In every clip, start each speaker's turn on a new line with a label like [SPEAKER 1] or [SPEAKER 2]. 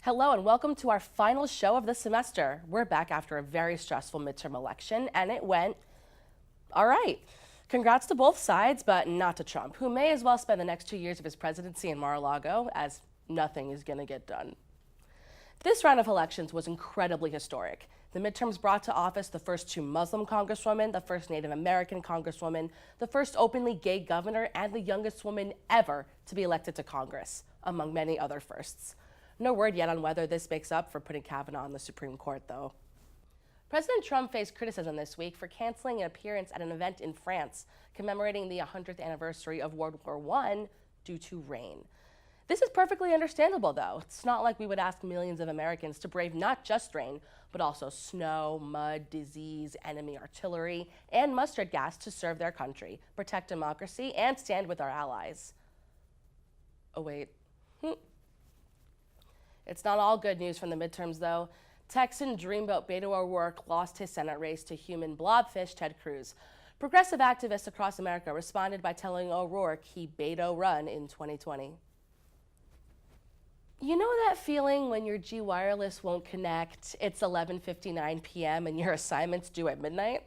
[SPEAKER 1] Hello and welcome to our final show of the semester. We're back after a very stressful midterm election and it went all right. Congrats to both sides, but not to Trump, who may as well spend the next 2 years of his presidency in Mar-a-Lago as nothing is going to get done. This round of elections was incredibly historic. The midterms brought to office the first 2 Muslim congresswomen, the first Native American congresswoman, the first openly gay governor, and the youngest woman ever to be elected to Congress, among many other firsts. No word yet on whether this makes up for putting Kavanaugh on the Supreme Court, though. President Trump faced criticism this week for canceling an appearance at an event in France commemorating the 100th anniversary of World War I due to rain. This is perfectly understandable, though. It's not like we would ask millions of Americans to brave not just rain, but also snow, mud, disease, enemy artillery, and mustard gas to serve their country, protect democracy, and stand with our allies. Oh, wait. It's not all good news from the midterms, though. Texan dreamboat Beto O'Rourke lost his Senate race to human blobfish Ted Cruz. Progressive activists across America responded by telling O'Rourke he Beto run in 2020. You know that feeling when your G Wireless won't connect, it's 11:59 p.m. and your assignment's due at midnight?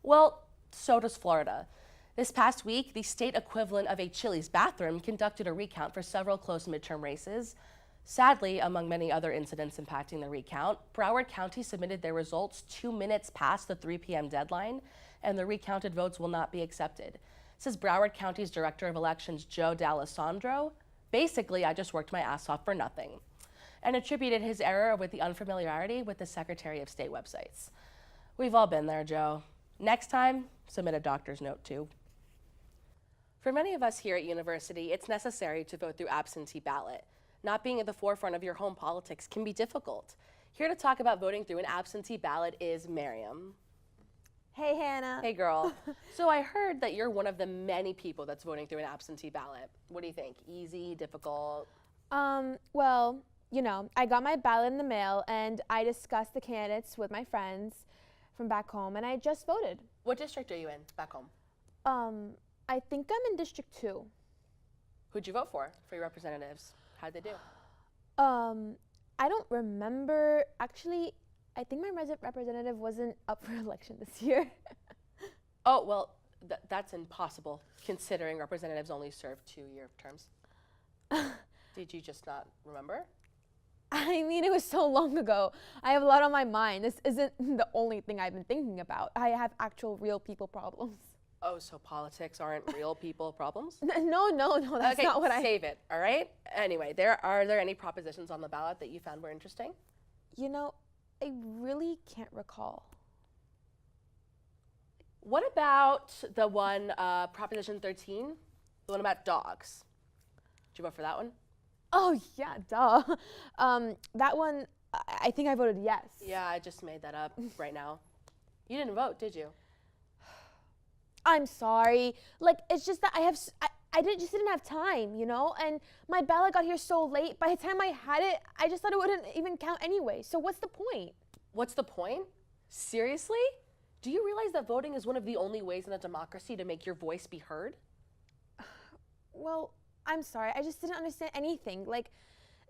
[SPEAKER 1] Well, so does Florida. This past week, the state equivalent of a Chili's bathroom conducted a recount for several close midterm races. Sadly, among many other incidents impacting the recount, Broward County submitted their results 2 minutes past the 3 p.m. deadline, and the recounted votes will not be accepted. Says Broward County's Director of Elections, Joe D'Alessandro. Basically, I just worked my ass off for nothing, and attributed his error with the unfamiliarity with the Secretary of State websites. We've all been there, Joe. Next time, submit a doctor's note too. For many of us here at university, it's necessary to vote through absentee ballot. Not being at the forefront of your home politics can be difficult. Here to talk about voting through an absentee ballot is Miriam.
[SPEAKER 2] Hey, Hannah.
[SPEAKER 1] Hey, girl. So I heard that you're one of the many people that's voting through an absentee ballot. What do you think? Easy, difficult?
[SPEAKER 2] Well, you know, I got my ballot in the mail and I discussed the candidates with my friends from back home and I just voted.
[SPEAKER 1] What district are you in back home?
[SPEAKER 2] I think I'm in District 2.
[SPEAKER 1] Who'd you vote for your representatives? How'd they do?
[SPEAKER 2] I don't remember. Actually, I think my representative wasn't up for election this year.
[SPEAKER 1] Oh, well, that's impossible, considering representatives only serve 2-year terms. Did you just not remember?
[SPEAKER 2] I mean, it was so long ago. I have a lot on my mind. This isn't the only thing I've been thinking about. I have actual real people problems.
[SPEAKER 1] Oh, so politics aren't real people problems?
[SPEAKER 2] No, that's not what
[SPEAKER 1] save it, all right? Anyway, are there any propositions on the ballot that you found were interesting?
[SPEAKER 2] You know, I really can't recall.
[SPEAKER 1] What about the one, Proposition 13, the one about dogs? Did you vote for that one?
[SPEAKER 2] Oh, yeah, duh. That one, I think I voted yes.
[SPEAKER 1] Yeah, I just made that up right now. You didn't vote, did you?
[SPEAKER 2] I'm sorry. Like, it's just that I just didn't have time, you know? And my ballot got here so late. By the time I had it, I just thought it wouldn't even count anyway. So what's the point?
[SPEAKER 1] What's the point? Seriously? Do you realize that voting is one of the only ways in a democracy to make your voice be heard?
[SPEAKER 2] Well, I'm sorry. I just didn't understand anything. Like,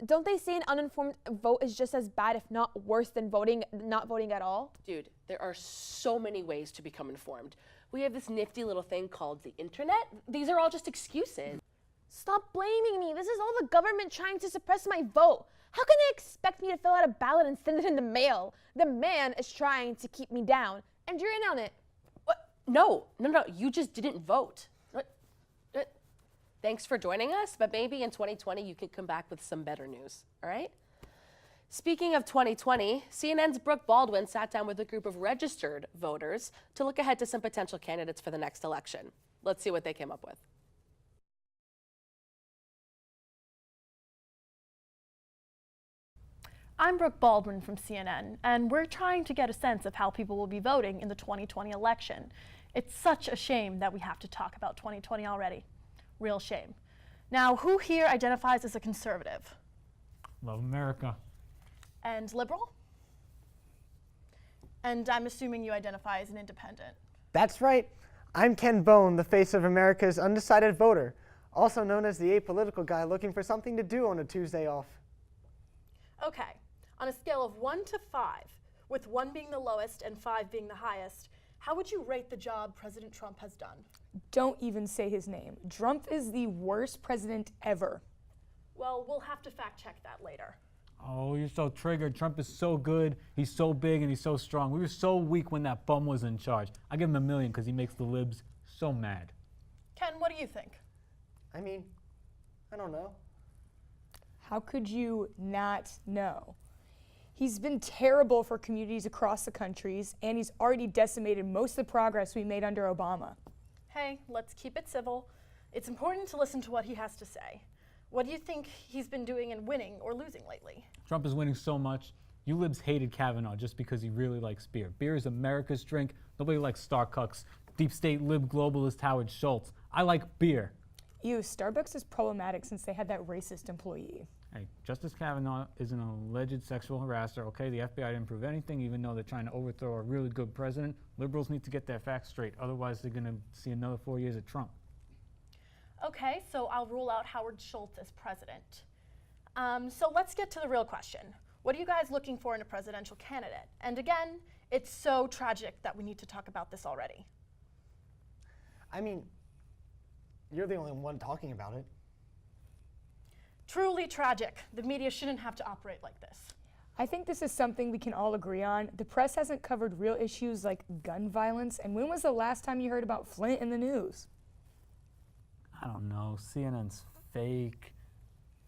[SPEAKER 2] don't they say an uninformed vote is just as bad, if not worse, than not voting at all?
[SPEAKER 1] Dude, there are so many ways to become informed. We have this nifty little thing called the internet. These are all just excuses.
[SPEAKER 2] Stop blaming me. This is all the government trying to suppress my vote. How can they expect me to fill out a ballot and send it in the mail? The man is trying to keep me down, and you're in on it.
[SPEAKER 1] What? No, you just didn't vote. Thanks for joining us, but maybe in 2020 you could come back with some better news, all right? Speaking of 2020, CNN's Brooke Baldwin sat down with a group of registered voters to look ahead to some potential candidates for the next election. Let's see what they came up with.
[SPEAKER 3] I'm Brooke Baldwin from CNN, and we're trying to get a sense of how people will be voting in the 2020 election. It's such a shame that we have to talk about 2020 already. Real shame. Now, who here identifies as a conservative?
[SPEAKER 4] Love America.
[SPEAKER 3] And liberal? And I'm assuming you identify as an independent.
[SPEAKER 5] That's right. I'm Ken Bone, the face of America's undecided voter, also known as the apolitical guy looking for something to do on a Tuesday off.
[SPEAKER 3] Okay, on a scale of 1 to 5, with 1 being the lowest and 5 being the highest, how would you rate the job President Trump has done?
[SPEAKER 6] Don't even say his name. Trump is the worst president ever.
[SPEAKER 3] Well, we'll have to fact check that later.
[SPEAKER 4] Oh, you're so triggered. Trump is so good. He's so big and he's so strong. We were so weak when that bum was in charge. I give him a million because he makes the libs so mad.
[SPEAKER 3] Ken, what do you think?
[SPEAKER 5] I mean, I don't know.
[SPEAKER 6] How could you not know? He's been terrible for communities across the countries, and he's already decimated most of the progress we made under Obama.
[SPEAKER 3] Hey, let's keep it civil. It's important to listen to what he has to say. What do you think he's been doing in winning or losing lately?
[SPEAKER 4] Trump is winning so much. You libs hated Kavanaugh just because he really likes beer. Beer is America's drink. Nobody likes Starbucks, deep state lib globalist Howard Schultz. I like beer.
[SPEAKER 6] Ew, Starbucks is problematic since they had that racist employee.
[SPEAKER 4] Hey, Justice Kavanaugh is an alleged sexual harasser, okay? The FBI didn't prove anything, even though they're trying to overthrow a really good president. Liberals need to get their facts straight, otherwise they're gonna see another 4 years of Trump.
[SPEAKER 3] Okay, so I'll rule out Howard Schultz as president. So let's get to the real question. What are you guys looking for in a presidential candidate? And again, it's so tragic that we need to talk about this already.
[SPEAKER 5] I mean, you're the only one talking about it.
[SPEAKER 3] Truly tragic. The media shouldn't have to operate like this.
[SPEAKER 6] I think this is something we can all agree on. The press hasn't covered real issues like gun violence, and when was the last time you heard about Flint in the news?
[SPEAKER 4] I don't know, CNN's fake,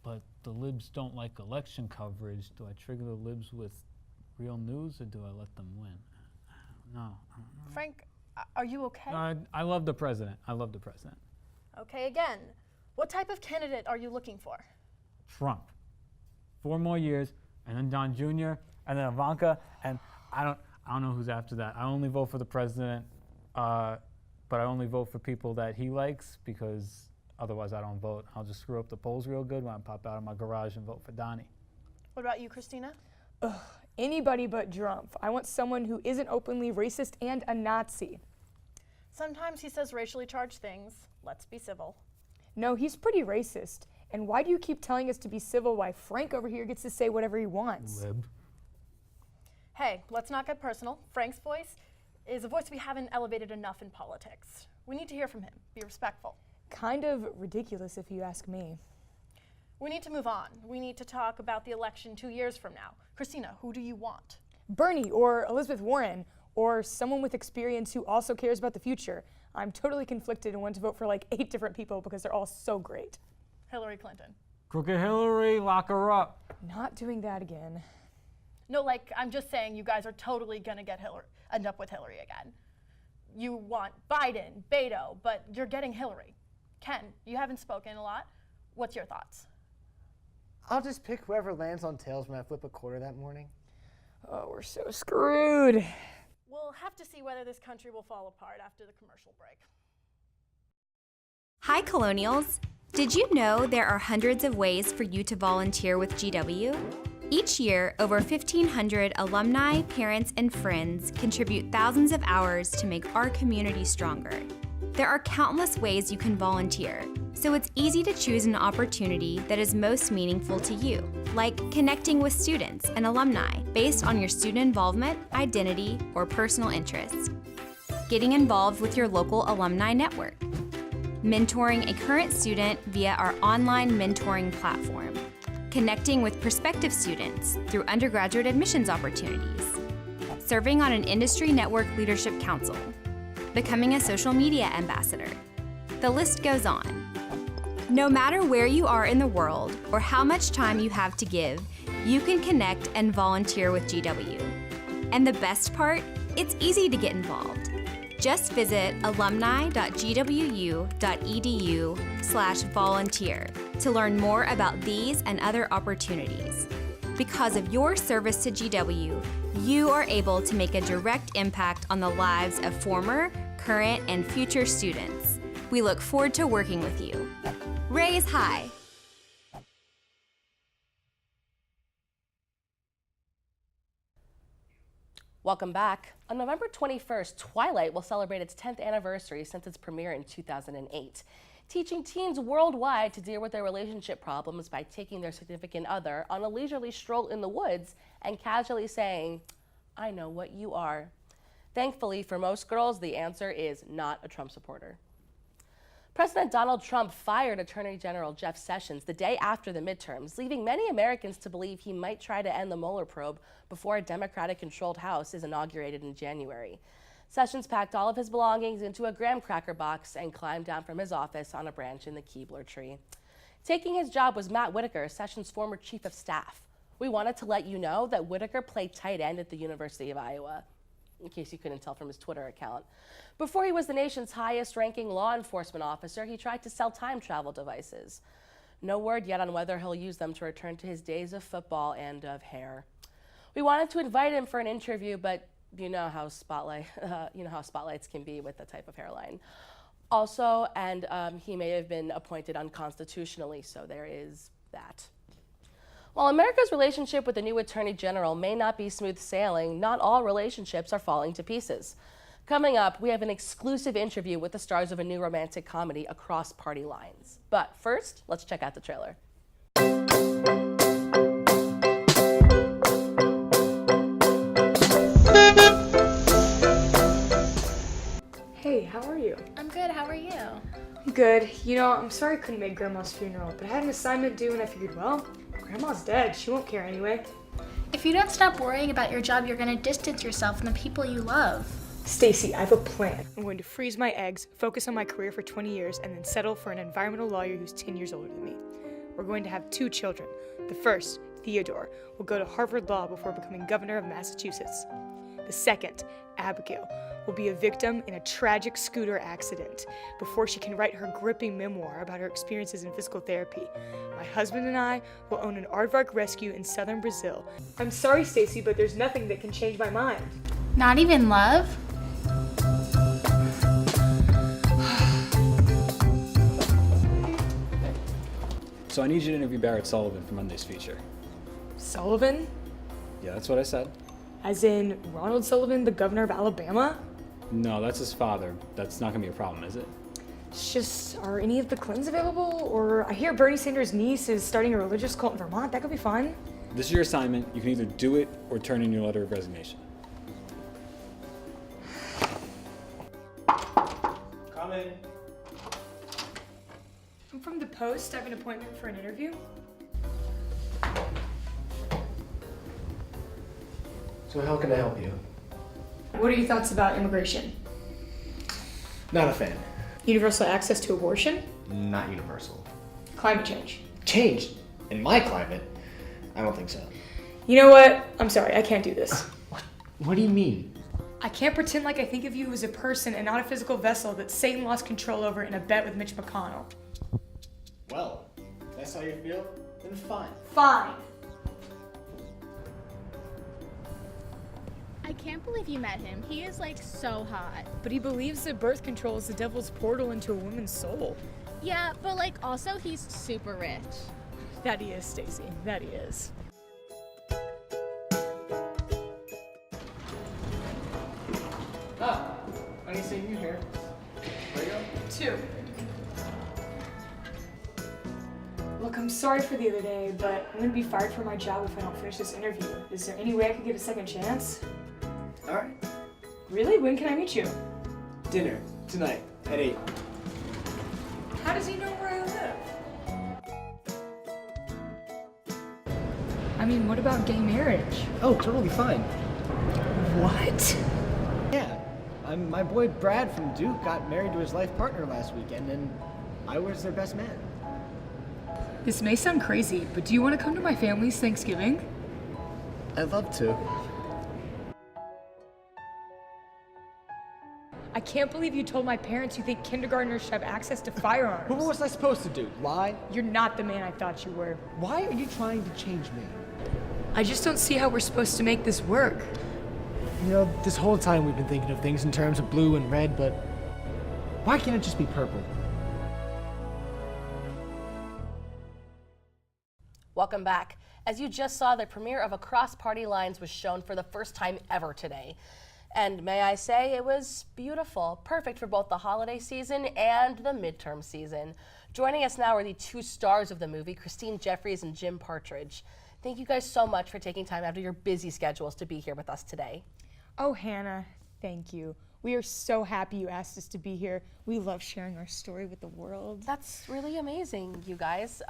[SPEAKER 4] but the libs don't like election coverage. Do I trigger the libs with real news or do I let them win? I don't know.
[SPEAKER 3] Frank, are you okay?
[SPEAKER 4] I love the president. I love the president.
[SPEAKER 3] Okay, again, what type of candidate are you looking for?
[SPEAKER 4] Trump. 4 more years, and then Don Jr., and then Ivanka, and I don't know who's after that. I only vote for the president, but I only vote for people that he likes because otherwise I don't vote. I'll just screw up the polls real good when I pop out of my garage and vote for Donnie.
[SPEAKER 3] What about you, Christina?
[SPEAKER 6] Ugh, anybody but Trump. I want someone who isn't openly racist and a Nazi.
[SPEAKER 3] Sometimes he says racially charged things. Let's be civil.
[SPEAKER 6] No, he's pretty racist. And why do you keep telling us to be civil while Frank over here gets to say whatever he wants?
[SPEAKER 4] Lib.
[SPEAKER 3] Hey, let's not get personal. Frank's voice is a voice we haven't elevated enough in politics. We need to hear from him. Be respectful.
[SPEAKER 6] Kind of ridiculous if you ask me.
[SPEAKER 3] We need to move on. We need to talk about the election 2 years from now. Christina, who do you want?
[SPEAKER 6] Bernie or Elizabeth Warren or someone with experience who also cares about the future. I'm totally conflicted and want to vote for like 8 different people because they're all so great.
[SPEAKER 3] Hillary Clinton.
[SPEAKER 4] Crooked Hillary, lock her up.
[SPEAKER 6] Not doing that again.
[SPEAKER 3] No, like, I'm just saying you guys are totally gonna end up with Hillary again. You want Biden, Beto, but you're getting Hillary. Ken, you haven't spoken a lot. What's your thoughts?
[SPEAKER 5] I'll just pick whoever lands on tails when I flip a quarter that morning.
[SPEAKER 6] Oh, we're so screwed.
[SPEAKER 3] We'll have to see whether this country will fall apart after the commercial break.
[SPEAKER 7] Hi, Colonials. Did you know there are hundreds of ways for you to volunteer with GW? Each year, over 1,500 alumni, parents, and friends contribute thousands of hours to make our community stronger. There are countless ways you can volunteer, so it's easy to choose an opportunity that is most meaningful to you, like connecting with students and alumni based on your student involvement, identity, or personal interests, getting involved with your local alumni network, mentoring a current student via our online mentoring platform, connecting with prospective students through undergraduate admissions opportunities, serving on an industry network leadership council, becoming a social media ambassador. The list goes on. No matter where you are in the world or how much time you have to give, you can connect and volunteer with GW. And the best part, it's easy to get involved. Just visit alumni.gwu.edu/volunteer to learn more about these and other opportunities. Because of your service to GW, you are able to make a direct impact on the lives of former, current, and future students. We look forward to working with you. Raise high.
[SPEAKER 1] Welcome back. On November 21st, Twilight will celebrate its 10th anniversary since its premiere in 2008. teaching teens worldwide to deal with their relationship problems by taking their significant other on a leisurely stroll in the woods and casually saying, "I know what you are." Thankfully, for most girls, the answer is not a Trump supporter. President Donald Trump fired Attorney General Jeff Sessions the day after the midterms, leaving many Americans to believe he might try to end the Mueller probe before a Democratic-controlled House is inaugurated in January. Sessions packed all of his belongings into a graham cracker box and climbed down from his office on a branch in the Keebler tree. Taking his job was Matt Whitaker, Sessions' former chief of staff. We wanted to let you know that Whitaker played tight end at the University of Iowa, in case you couldn't tell from his Twitter account. Before he was the nation's highest-ranking law enforcement officer, he tried to sell time travel devices. No word yet on whether he'll use them to return to his days of football and of hair. We wanted to invite him for an interview, but you know how spotlights can be with the type of hairline. Also, he may have been appointed unconstitutionally, so there is that. While America's relationship with the new Attorney General may not be smooth sailing, not all relationships are falling to pieces. Coming up, we have an exclusive interview with the stars of a new romantic comedy across party lines. But first, let's check out the trailer.
[SPEAKER 6] Hey, how are you?
[SPEAKER 8] I'm good, how are you?
[SPEAKER 6] Good. You know, I'm sorry I couldn't make Grandma's funeral, but I had an assignment due and I figured, well, Grandma's dead. She won't care anyway.
[SPEAKER 8] If you don't stop worrying about your job, you're gonna distance yourself from the people you love.
[SPEAKER 6] Stacy, I have a plan. I'm going to freeze my eggs, focus on my career for 20 years, and then settle for an environmental lawyer who's 10 years older than me. We're going to have 2 children. The first, Theodore, will go to Harvard Law before becoming governor of Massachusetts. The second, Abigail, will be a victim in a tragic scooter accident before she can write her gripping memoir about her experiences in physical therapy. My husband and I will own an aardvark rescue in southern Brazil. I'm sorry, Stacy, but there's nothing that can change my mind.
[SPEAKER 8] Not even love?
[SPEAKER 9] So I need you to interview Barrett Sullivan for Monday's feature.
[SPEAKER 6] Sullivan?
[SPEAKER 9] Yeah, that's what I said.
[SPEAKER 6] As in Ronald Sullivan, the governor of Alabama?
[SPEAKER 9] No, that's his father. That's not gonna be a problem, is it?
[SPEAKER 6] It's just, are any of the Clintons available? Or I hear Bernie Sanders' niece is starting a religious cult in Vermont. That could be fun.
[SPEAKER 9] This is your assignment. You can either do it or turn in your letter of resignation.
[SPEAKER 5] Come in.
[SPEAKER 6] I'm from the Post. I have an appointment for an interview.
[SPEAKER 5] So how can I help you?
[SPEAKER 6] What are your thoughts about immigration?
[SPEAKER 5] Not a fan.
[SPEAKER 6] Universal access to abortion?
[SPEAKER 5] Not universal.
[SPEAKER 6] Climate change?
[SPEAKER 5] Change? In my climate? I don't think so.
[SPEAKER 6] You know what? I'm sorry, I can't do this.
[SPEAKER 5] What do you mean?
[SPEAKER 6] I can't pretend like I think of you as a person and not a physical vessel that Satan lost control over in a bet with Mitch McConnell.
[SPEAKER 5] Well, that's how you feel? Then fine.
[SPEAKER 6] Fine.
[SPEAKER 10] I can't believe you met him. He is like so hot.
[SPEAKER 6] But he believes that birth control is the devil's portal into a woman's soul.
[SPEAKER 10] Yeah, but like also he's super rich.
[SPEAKER 6] That he is, Stacy. That he is.
[SPEAKER 5] Ah, funny seeing you here. Where you go?
[SPEAKER 6] 2. Look, I'm sorry for the other day, but I'm gonna be fired from my job if I don't finish this interview. Is there any way I could get a second chance?
[SPEAKER 5] Alright.
[SPEAKER 6] Really? When can I meet you?
[SPEAKER 5] Dinner. Tonight. At 8.
[SPEAKER 6] How does he know where I live? I mean, what about gay marriage?
[SPEAKER 5] Oh, totally fine.
[SPEAKER 6] What?
[SPEAKER 5] Yeah. My boy Brad from Duke got married to his life partner last weekend, and I was their best man.
[SPEAKER 6] This may sound crazy, but do you want to come to my family's Thanksgiving?
[SPEAKER 5] I'd love to.
[SPEAKER 6] I can't believe you told my parents you think kindergartners should have access to firearms.
[SPEAKER 5] What was I supposed to do? Lie?
[SPEAKER 6] You're not the man I thought you were.
[SPEAKER 5] Why are you trying to change me?
[SPEAKER 6] I just don't see how we're supposed to make this work.
[SPEAKER 5] You know, this whole time we've been thinking of things in terms of blue and red, but why can't it just be purple?
[SPEAKER 1] Welcome back. As you just saw, the premiere of Across Party Lines was shown for the first time ever today. And may I say, it was beautiful, perfect for both the holiday season and the midterm season. Joining us now are the two stars of the movie, Christine Jeffries and Jim Partridge. Thank you guys so much for taking time out of your busy schedules to be here with us today.
[SPEAKER 6] Oh, Hannah, thank you. We are so happy you asked us to be here. We love sharing our story with the world.
[SPEAKER 1] That's really amazing, you guys.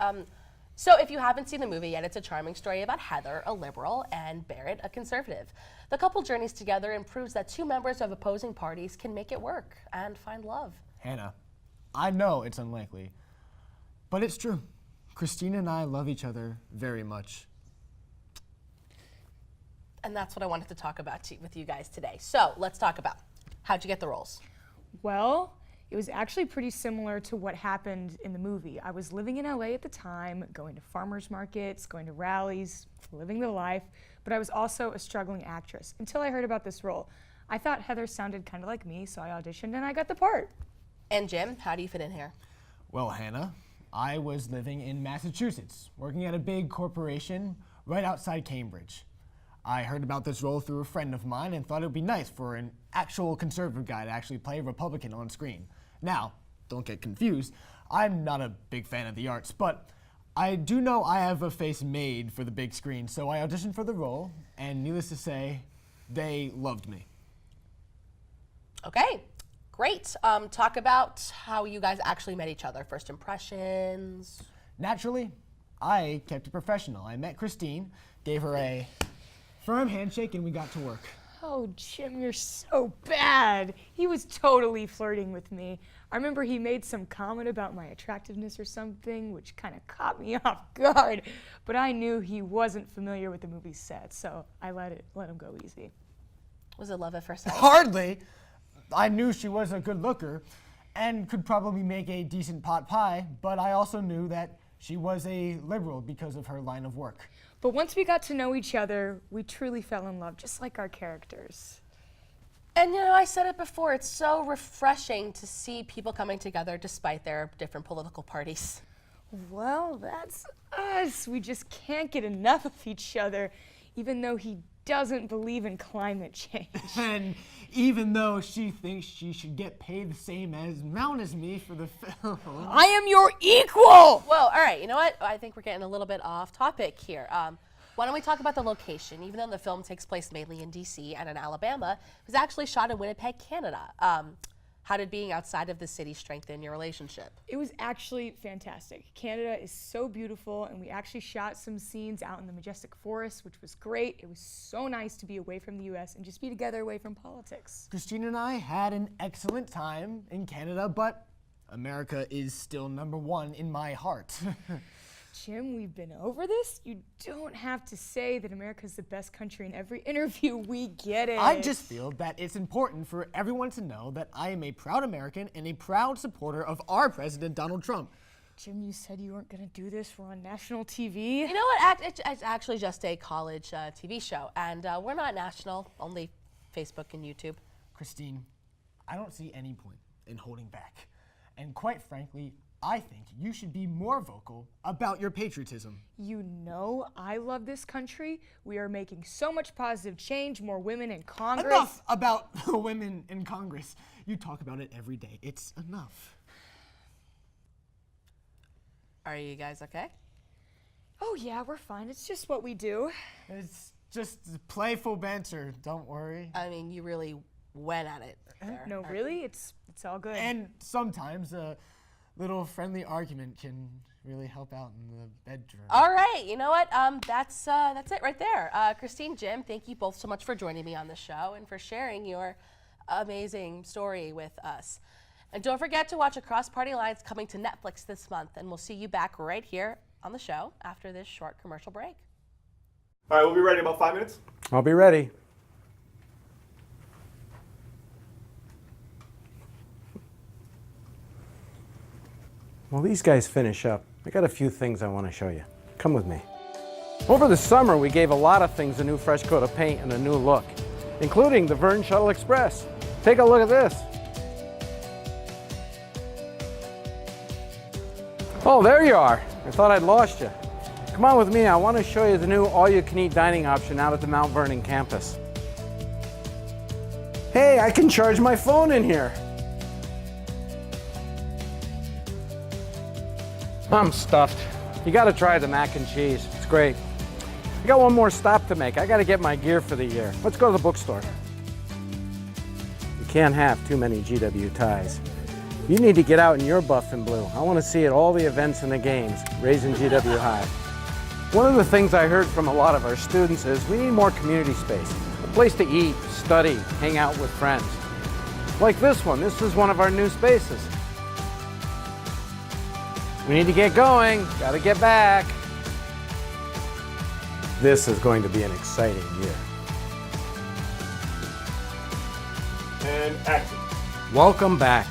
[SPEAKER 1] So if you haven't seen the movie yet, it's a charming story about Heather, a liberal, and Barrett, a conservative. The couple journeys together and proves that two members of opposing parties can make it work and find love.
[SPEAKER 5] Hannah, I know it's unlikely, but it's true. Christine and I love each other very much.
[SPEAKER 1] And that's what I wanted to talk about with you guys today. So let's talk about how'd you get the roles?
[SPEAKER 6] Well, it was actually pretty similar to what happened in the movie. I was living in LA at the time, going to farmers markets, going to rallies, living the life, but I was also a struggling actress until I heard about this role. I thought Heather sounded kind of like me, so I auditioned and I got the part.
[SPEAKER 1] And Jim, how do you fit in here?
[SPEAKER 5] Well, Hannah, I was living in Massachusetts, working at a big corporation right outside Cambridge. I heard about this role through a friend of mine and thought it would be nice for an actual conservative guy to actually play a Republican on screen. Now, don't get confused, I'm not a big fan of the arts, but I do know I have a face made for the big screen, so I auditioned for the role, and needless to say, they loved me.
[SPEAKER 1] Okay, great. Talk about how you guys actually met each other, first impressions.
[SPEAKER 5] Naturally, I kept it professional. I met Christine, gave her a firm handshake, and we got to work.
[SPEAKER 6] Oh, Jim, you're so bad. He was totally flirting with me. I remember he made some comment about my attractiveness or something, which kind of caught me off guard. But I knew he wasn't familiar with the movie set, so I let him go easy.
[SPEAKER 1] Was it love at first sight?
[SPEAKER 5] Hardly. I knew she was a good looker and could probably make a decent pot pie, but I also knew that she was a liberal because of her line of work.
[SPEAKER 6] But once we got to know each other, we truly fell in love, just like our characters.
[SPEAKER 1] And you know, I said it before, it's so refreshing to see people coming together despite their different political parties.
[SPEAKER 6] Well, that's us. We just can't get enough of each other, even though he doesn't believe in climate change.
[SPEAKER 5] And even though she thinks she should get paid the same amount as me for the film.
[SPEAKER 6] I am your equal!
[SPEAKER 1] Whoa, all right, you know what? I think we're getting a little bit off topic here. Why don't we talk about the location? Even though the film takes place mainly in DC and in Alabama, it was actually shot in Winnipeg, Canada. How did being outside of the city strengthen your relationship?
[SPEAKER 6] It was actually fantastic. Canada is so beautiful, and we actually shot some scenes out in the majestic forest, which was great. It was so nice to be away from the US and just be together away from politics.
[SPEAKER 5] Christine and I had an excellent time in Canada, but America is still #1 in my heart.
[SPEAKER 6] Jim, we've been over this. You don't have to say that America's the best country in every interview. We get it.
[SPEAKER 5] I just feel that it's important for everyone to know that I am a proud American and a proud supporter of our president, Donald Trump.
[SPEAKER 6] Jim, you said you weren't going to do this. We're on national TV.
[SPEAKER 1] You know what? It's actually just a college TV show, and we're not national, only Facebook and YouTube.
[SPEAKER 5] Christine, I don't see any point in holding back. And quite frankly, I think you should be more vocal about your patriotism.
[SPEAKER 6] You know I love this country. We are making so much positive change, more women in Congress.
[SPEAKER 5] Enough about women in Congress. You talk about it every day. It's enough.
[SPEAKER 1] Are you guys okay?
[SPEAKER 6] Oh yeah, we're fine. It's just what we do.
[SPEAKER 5] It's just playful banter, don't worry.
[SPEAKER 1] I mean, you really went at it there.
[SPEAKER 6] No, really? It's all good.
[SPEAKER 5] And sometimes a little friendly argument can really help out in the bedroom.
[SPEAKER 1] All right, you know what? That's it right there. Christine, Jim, thank you both so much for joining me on the show and for sharing your amazing story with us. And don't forget to watch Across Party Lines coming to Netflix this month, and we'll see you back right here on the show after this short commercial break.
[SPEAKER 11] All right, we'll be ready in about 5 minutes.
[SPEAKER 12] I'll be ready. While these guys finish up, I got a few things I want to show you. Come with me. Over the summer, we gave a lot of things a new fresh coat of paint and a new look, including the Vern Shuttle Express. Take a look at this. Oh, there you are. I thought I'd lost you. Come on with me. I want to show you the new all-you-can-eat dining option out at the Mount Vernon campus. Hey, I can charge my phone in here. I'm stuffed. You gotta try the mac and cheese. It's great. I got one more stop to make. I gotta get my gear for the year. Let's go to the bookstore. You can't have too many GW ties. You need to get out in your buff and blue. I want to see at all the events and the games, raising GW high. One of the things I heard from a lot of our students is we need more community space. A place to eat, study, hang out with friends. Like this one. This is one of our new spaces. We need to get going. Gotta get back. This is going to be an exciting year.
[SPEAKER 11] And action.
[SPEAKER 12] Welcome back.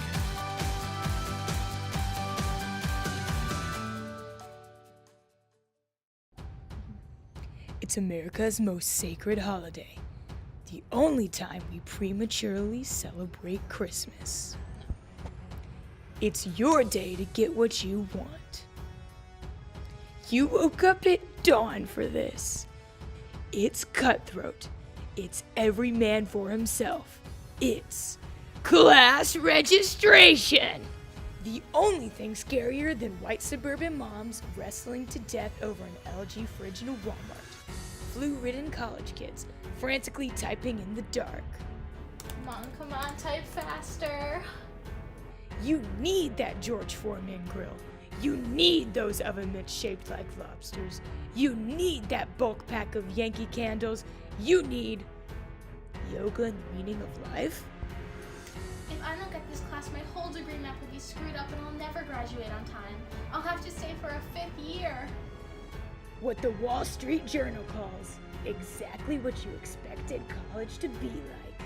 [SPEAKER 6] It's America's most sacred holiday. The only time we prematurely celebrate Christmas. It's your day to get what you want. You woke up at dawn for this. It's cutthroat. It's every man for himself. It's class registration. The only thing scarier than white suburban moms wrestling to death over an LG fridge in a Walmart. Flu-ridden college kids frantically typing in the dark.
[SPEAKER 10] Come on, type faster.
[SPEAKER 6] You need that George Foreman grill. You need those oven mitts shaped like lobsters. You need that bulk pack of Yankee candles. You need yoga and the meaning of life.
[SPEAKER 10] If I don't get this class, my whole degree map will be screwed up and I'll never graduate on time. I'll have to stay for a 5th year.
[SPEAKER 6] What the Wall Street Journal calls exactly what you expected college to be like.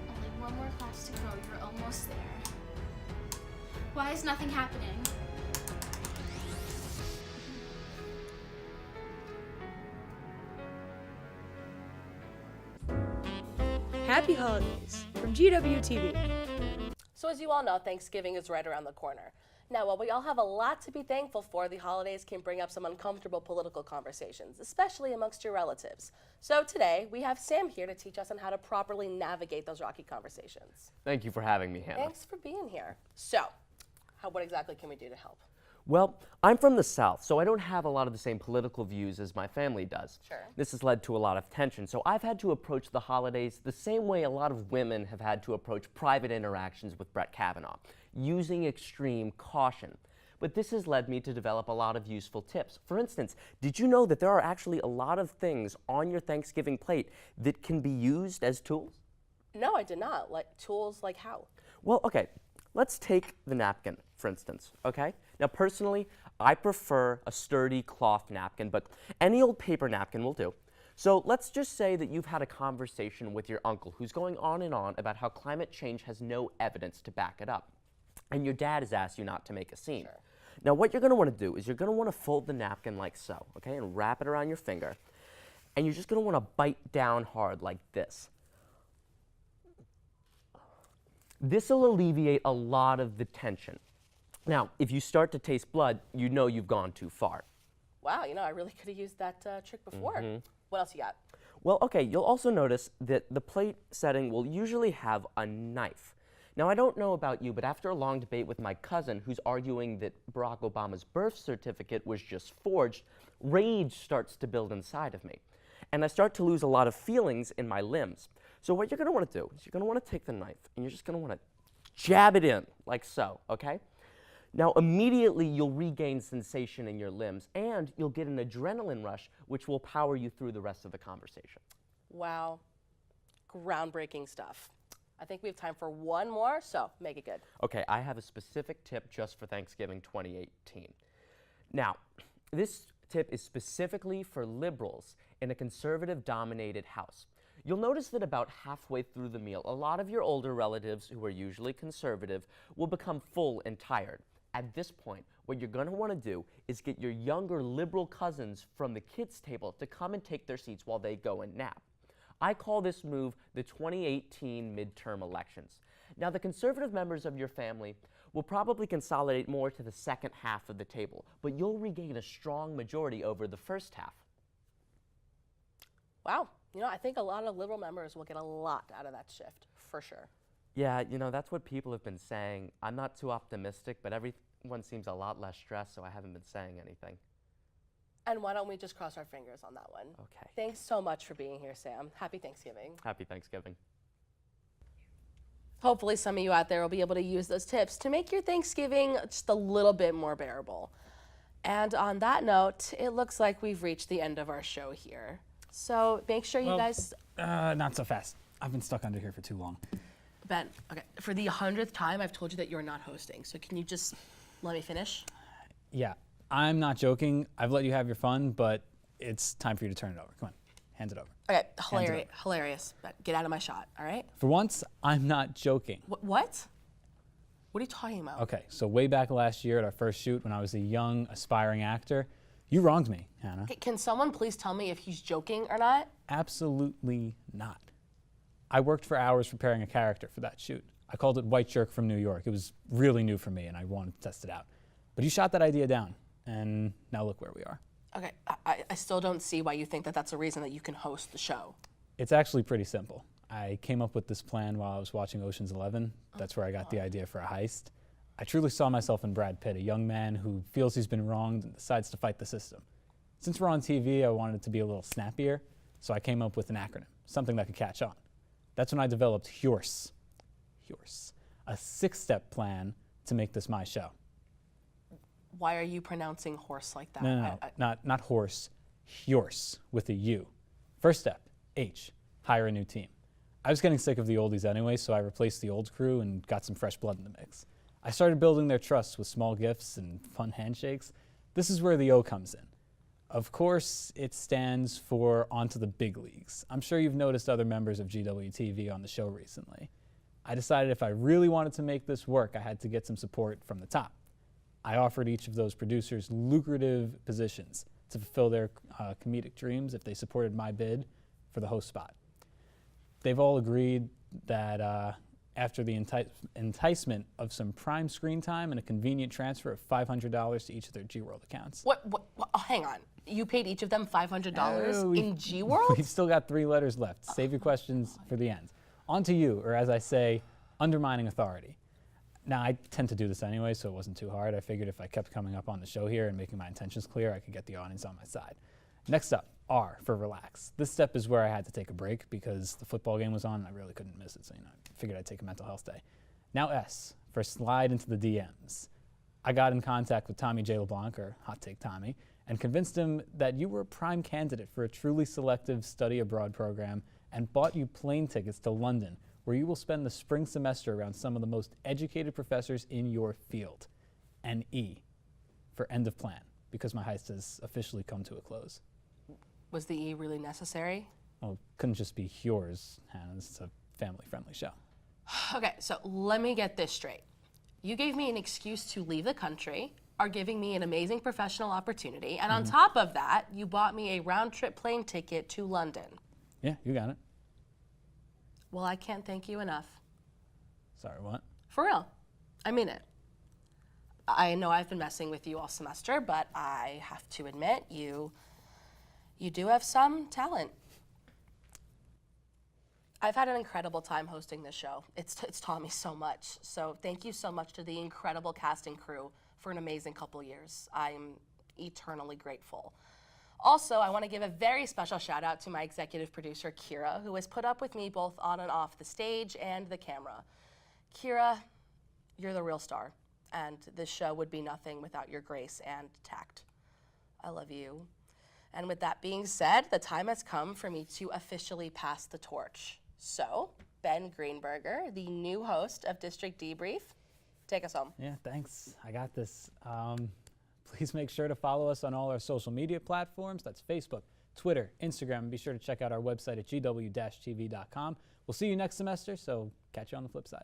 [SPEAKER 10] Only one more class to go, you're almost there. Why is nothing happening?
[SPEAKER 6] Happy holidays from GWTV.
[SPEAKER 1] So as you all know, Thanksgiving is right around the corner. Now, while we all have a lot to be thankful for, the holidays can bring up some uncomfortable political conversations, especially amongst your relatives. So today, we have Sam here to teach us on how to properly navigate those rocky conversations.
[SPEAKER 13] Thank you for having me, Hannah.
[SPEAKER 1] Thanks for being here. So, what exactly can we do to help?
[SPEAKER 13] Well, I'm from the South, so I don't have a lot of the same political views as my family does.
[SPEAKER 1] Sure.
[SPEAKER 13] This has led to a lot of tension, so I've had to approach the holidays the same way a lot of women have had to approach private interactions with Brett Kavanaugh, using extreme caution. But this has led me to develop a lot of useful tips. For instance, did you know that there are actually a lot of things on your Thanksgiving plate that can be used as tools?
[SPEAKER 1] No, I did not. Like tools like how?
[SPEAKER 13] Well, okay, let's take the napkin, for instance, okay? Now, personally, I prefer a sturdy cloth napkin, but any old paper napkin will do. So let's just say that you've had a conversation with your uncle who's going on and on about how climate change has no evidence to back it up. And your dad has asked you not to make a scene.
[SPEAKER 1] Sure.
[SPEAKER 13] Now, what you're going to want to do is you're going to want to fold the napkin like so, okay, and wrap it around your finger. And you're just going to want to bite down hard like this. This will alleviate a lot of the tension. Now, if you start to taste blood, you know you've gone too far.
[SPEAKER 1] Wow, I really could have used that trick before. What else you got?
[SPEAKER 13] Well, okay, you'll also notice that the plate setting will usually have a knife. Now, I don't know about you, but after a long debate with my cousin, who's arguing that Barack Obama's birth certificate was just forged, rage starts to build inside of me. And I start to lose a lot of feelings in my limbs. So what you're going to want to do is you're going to want to take the knife, and you're just going to want to jab it in, like so, okay? Now, immediately, you'll regain sensation in your limbs, and you'll get an adrenaline rush, which will power you through the rest of the conversation.
[SPEAKER 1] Wow, groundbreaking stuff. I think we have time for one more, so make it good.
[SPEAKER 13] Okay, I have a specific tip just for Thanksgiving 2018. Now, this tip is specifically for liberals in a conservative-dominated house. You'll notice that about halfway through the meal, a lot of your older relatives, who are usually conservative, will become full and tired. At this point, what you're going to want to do is get your younger liberal cousins from the kids' table to come and take their seats while they go and nap. I call this move the 2018 midterm elections. Now, the conservative members of your family will probably consolidate more to the second half of the table, but you'll regain a strong majority over the first half.
[SPEAKER 1] Wow, You know, I think a lot of Liberal members will get a lot out of that shift, for sure.
[SPEAKER 13] Yeah, you know, that's what people have been saying. I'm not too optimistic, but everyone seems a lot less stressed, so I haven't been saying anything.
[SPEAKER 1] And why don't we just cross our fingers on that one?
[SPEAKER 13] Okay.
[SPEAKER 1] Thanks so much for being here, Sam. Happy Thanksgiving.
[SPEAKER 13] Happy Thanksgiving.
[SPEAKER 1] Hopefully some of you out there will be able to use those tips to make your Thanksgiving just a little bit more bearable. And on that note, it looks like we've reached the end of our show here. So make sure you guys...
[SPEAKER 14] Not so fast. I've been stuck under here for too long.
[SPEAKER 1] Ben, okay, for the 100th time, I've told you that you're not hosting. So can you just let me finish?
[SPEAKER 14] Yeah, I'm not joking. I've let you have your fun, but it's time for you to turn it over. Come on, hand it over.
[SPEAKER 1] Okay, hilarious. But get out of my shot, all right?
[SPEAKER 14] For once, I'm not joking.
[SPEAKER 1] What? What are you talking about?
[SPEAKER 14] Okay, so way back last year at our first shoot when I was a young, aspiring actor, you wronged me, Hannah.
[SPEAKER 1] Can someone please tell me if he's joking or not?
[SPEAKER 14] Absolutely not. I worked for hours preparing a character for that shoot. I called it White Jerk from New York. It was really new for me and I wanted to test it out. But you shot that idea down, and now look where we are.
[SPEAKER 1] Okay, I still don't see why you think that that's a reason that you can host the show.
[SPEAKER 14] It's actually pretty simple. I came up with this plan while I was watching Ocean's 11. That's where I got the idea for a heist. I truly saw myself in Brad Pitt, a young man who feels he's been wronged and decides to fight the system. Since we're on TV, I wanted it to be a little snappier, so I came up with an acronym, something that could catch on. That's when I developed HYORS, a 6-step plan to make this my show.
[SPEAKER 1] Why are you pronouncing horse like that?
[SPEAKER 14] No, not horse, HYORS with a U. First step, H, hire a new team. I was getting sick of the oldies anyway, so I replaced the old crew and got some fresh blood in the mix. I started building their trust with small gifts and fun handshakes. This is where the O comes in. Of course, it stands for onto the big leagues. I'm sure you've noticed other members of GWTV on the show recently. I decided if I really wanted to make this work, I had to get some support from the top. I offered each of those producers lucrative positions to fulfill their comedic dreams if they supported my bid for the host spot. They've all agreed that after the enticement of some prime screen time and a convenient transfer of $500 to each of their G-World accounts.
[SPEAKER 1] What? Oh, hang on. You paid each of them $500 in G-World?
[SPEAKER 14] We've still got 3 letters left. Save your questions for the end. On to you, or as I say, undermining authority. Now, I tend to do this anyway, so it wasn't too hard. I figured if I kept coming up on the show here and making my intentions clear, I could get the audience on my side. Next up, R for relax. This step is where I had to take a break because the football game was on and I really couldn't miss it, so I figured I'd take a mental health day. Now S for slide into the DMs. I got in contact with Tommy J. LeBlanc, or Hot Take Tommy, and convinced him that you were a prime candidate for a truly selective study abroad program and bought you plane tickets to London, where you will spend the spring semester around some of the most educated professors in your field. And E for end of plan, because my heist has officially come to a close.
[SPEAKER 1] Was the E really necessary?
[SPEAKER 14] Well, it couldn't just be yours, Hannah. It's a family-friendly show.
[SPEAKER 1] Okay, so let me get this straight. You gave me an excuse to leave the country, are giving me an amazing professional opportunity, and on top of that, you bought me a round-trip plane ticket to London.
[SPEAKER 14] Yeah, you got it.
[SPEAKER 1] Well, I can't thank you enough.
[SPEAKER 14] Sorry, what?
[SPEAKER 1] For real. I mean it. I know I've been messing with you all semester, but I have to admit, you do have some talent. I've had an incredible time hosting this show. It's taught me so much. So thank you so much to the incredible cast and crew for an amazing couple years. I'm eternally grateful. Also, I want to give a very special shout out to my executive producer, Kira, who has put up with me both on and off the stage and the camera. Kira, you're the real star, and this show would be nothing without your grace and tact. I love you. And with that being said, the time has come for me to officially pass the torch. So, Ben Greenberger, the new host of District Debrief, take us home.
[SPEAKER 14] Yeah, thanks. I got this. Please make sure to follow us on all our social media platforms. That's Facebook, Twitter, Instagram, and be sure to check out our website at gw-tv.com. We'll see you next semester, so catch you on the flip side.